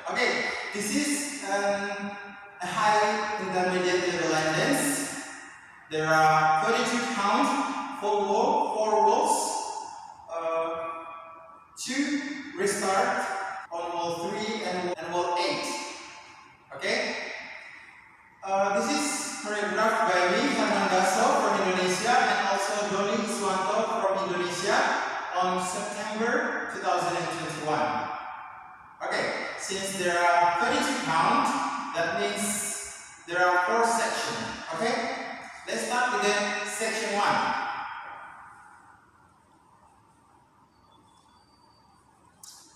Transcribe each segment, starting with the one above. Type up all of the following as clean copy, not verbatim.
Okay, this is a high intermediate level line dance. There are 32 count, 4 walls, 2 restart on wall 3 and wall 8. Okay? This is choreographed by me, Herman Baso from Indonesia, and also Donny Iswanto from Indonesia on September 2021. Okay, since there are 32 count, that means there are 4 sections. Okay? Let's start with the section 1.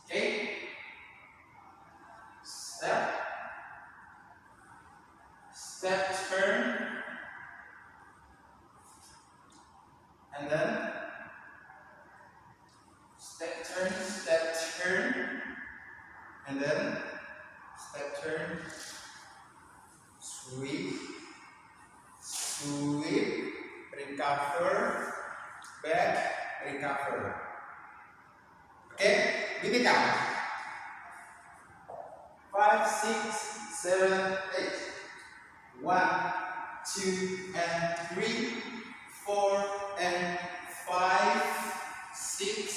Okay? Step, turn, and then step, turn, and then step, turn, sweep, recover, back, recover. Okay, we pick up 5, 6, 7, 8. 1, 2, and 3, 4, and 5, 6,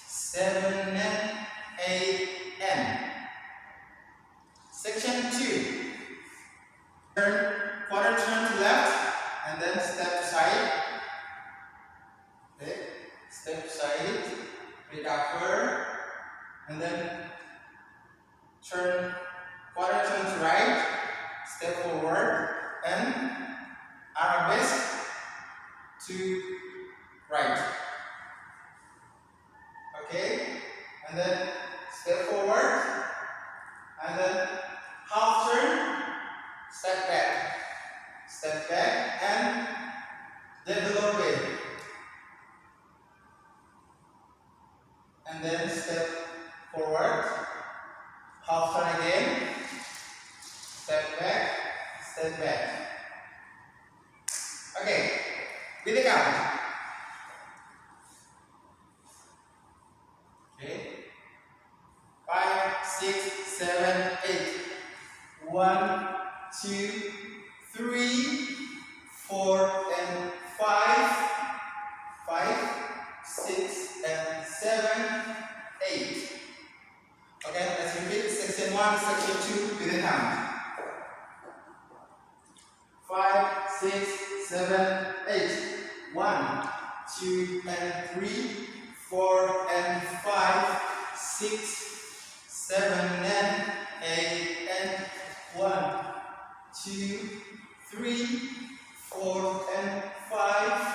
7, and 8, and section 2. Quarter turn to left, and then step to side. Okay, step to side, recover, and then quarter turn to right, step forward, and arabesque to right. Okay, and then step forward, and then half turn, step back, and develop, and then step forward, half turn again, step back. Okay, with the count. Okay, 5, 6, 7, 8. 1, 2, 3, 4, and 5. 5, 6, and 7, 8. Okay, let's repeat section 1, section 2 with the count. 5, 6, 7, 8. 1, 2, and 3, 4, and 5, 6, 7, and 8, and 1, 2, 3, 4, and 5,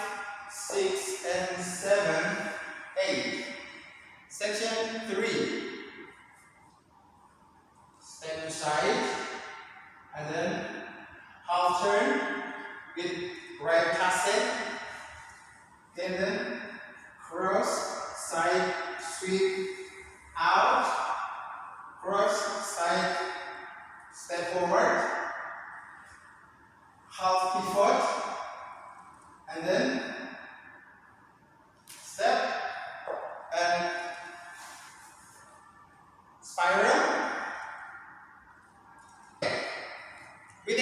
6, and 7, 8. Section 3. Step to side, and then half turn with right cassette, and then cross, side, sweep, out, cross, side, step forward, half pivot, and then step and spiral. With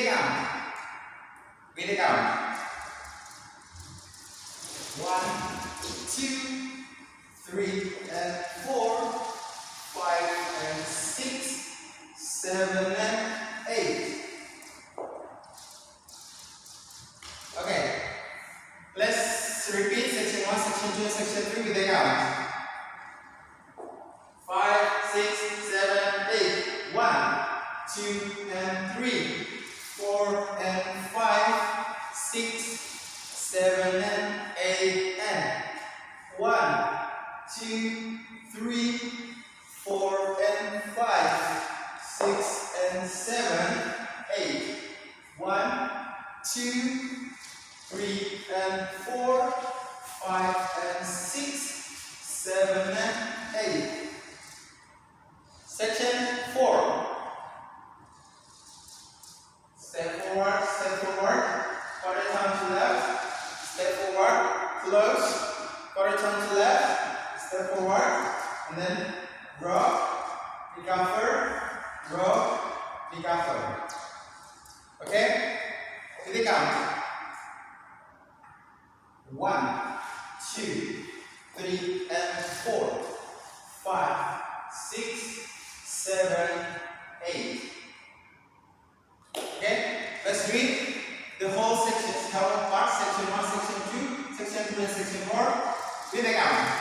the count. 1, 2, 3, and 4, 5, and 6, 7, and 8. Okay, let's repeat section 1, section 2, and section 3 with the count. 5, 6, 7, 8. 1, 2, and 3, 4, and 5, 6, 7, and 8, and 1, 2, 3, 4, and 5, 6, and 7, 8. 1, 2, 3, and 4, 5, and 6, 7, and 8. Section 4. Step forward, quarter turn to left, step forward, close, quarter turn to left, step forward, and then drop, recover, row, di cover. Okay? Kita count. 1, 2, 3, and 4, 5, 6, 7, 8. Okay? Let's read the whole section. How part? Section 1, section 2, section 2, and section 4. With the count.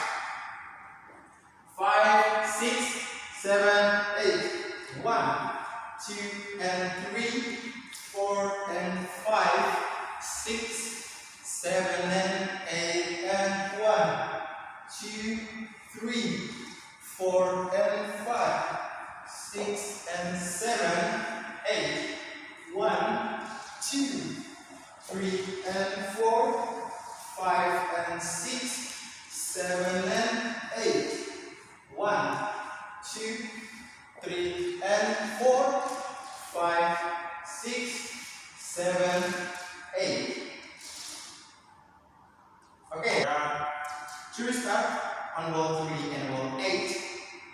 5, 6, 7, 8. 1, 2, and 3, 4, and 5, 6, 7, and 8, and 1, 2, 3, 4, and 5, 6, and 7, 8, 1, 2, 3, and 4, 5, and 6, 7, and 8, 1, 2, 3, and 4, 5, 6, 7, 8. Okay, two start on wall 3 and wall 8.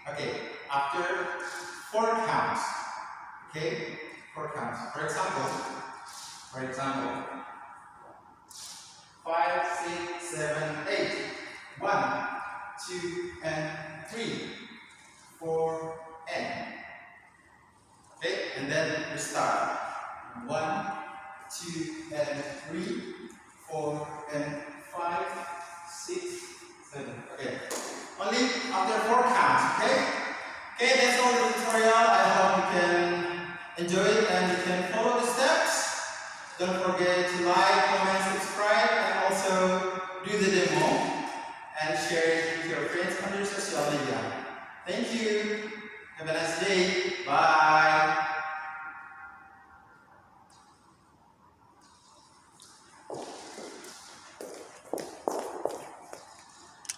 Okay, after 4 counts. Okay, 4 counts. For example, 5, 6, 7, 8. 1, 2, and 3, 4, and. Okay, and then we start. 1, 2, and 3, 4, and 5, 6, 7. Okay. Only after 4 counts. Okay. Okay, that's all the tutorial. I hope you can enjoy it and you can follow the steps. Don't forget to like, comment, subscribe, and also do the demo and share it with your friends on your social media. Thank you. Have a nice day.